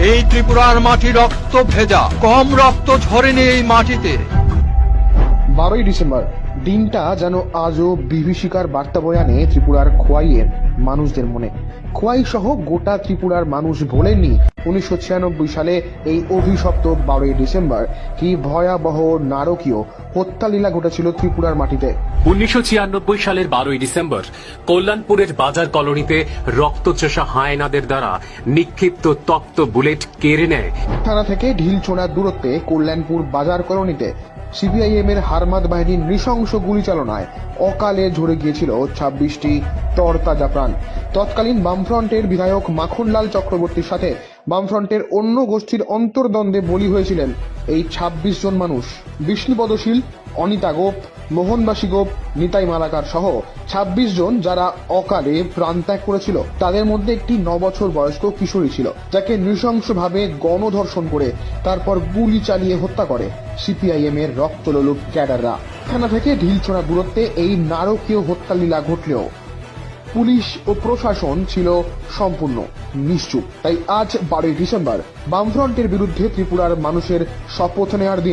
এই ত্রিপুরার মাটি রক্ত ভেজা, কম রক্ত ঝরেনি এই মাটিতে। 12ই ডিসেম্বর দিনটা যেন আজও বিভীষিকার বার্তা বয়ে আনে ত্রিপুরার খোয়াইয়ের মানুষদের মনে। খোয়াই সহ গোটা ত্রিপুরার মানুষ ভোলেননি 1996 সালে এই অভিশপ্ত 12ই ডিসেম্বর কি ভয়াবহ নারকীয় হত্যালীলা ঘটেছিল ত্রিপুরার মাটিতে। 1996 সালের 12ই ডিসেম্বর কল্যাণপুরের বাজার কলোনিতে রক্তচোষা হায়নাদের দ্বারা নিক্ষিপ্ত তপ্ত বুলেট কেড়ে নেয় থানা থেকে ঢিলছোড়ার দূরত্বে কল্যাণপুর বাজার কলোনিতে সিপিআইএম এর হারমাদ বাহিনীর নৃশংস গুলি চালনায় অকালে ঝরে গিয়েছিল 26টি তরতাজা প্রাণ। তৎকালীন বামফ্রন্টের বিধায়ক মাখনলাল চক্রবর্তীর সাথে বামফ্রন্টের অন্য গোষ্ঠীর অন্তর্দ্বন্দ্বে বলি হয়েছিলেন এই 26 জন মানুষ। বিষ্ণুপদ শীল, অনিতা গোপ, মোহনবাসী গোপ, নিতাই মালাকার সহ 26 জন যারা অকালে প্রাণত্যাগ করেছিল। তাদের মধ্যে একটি 9 বছর বয়স্ক কিশোরী ছিল, যাকে নৃশংসভাবে গণধর্ষণ করে তারপর গুলি চালিয়ে হত্যা করে সিপিআইএম এর রক্তলোলুপ ক্যাডাররা। থানা থেকে ঢিলছোড়া দূরত্বে এই নারকীয় হত্যালীলা ঘটলেও পুলিশ ও প্রশাসন ছিল সম্পূর্ণ নিশ্চুপ। তাই আজ 12ই ডিসেম্বর বামফ্রন্টের বিরুদ্ধে ত্রিপুরার মানুষের শপথ নেওয়ার দিন।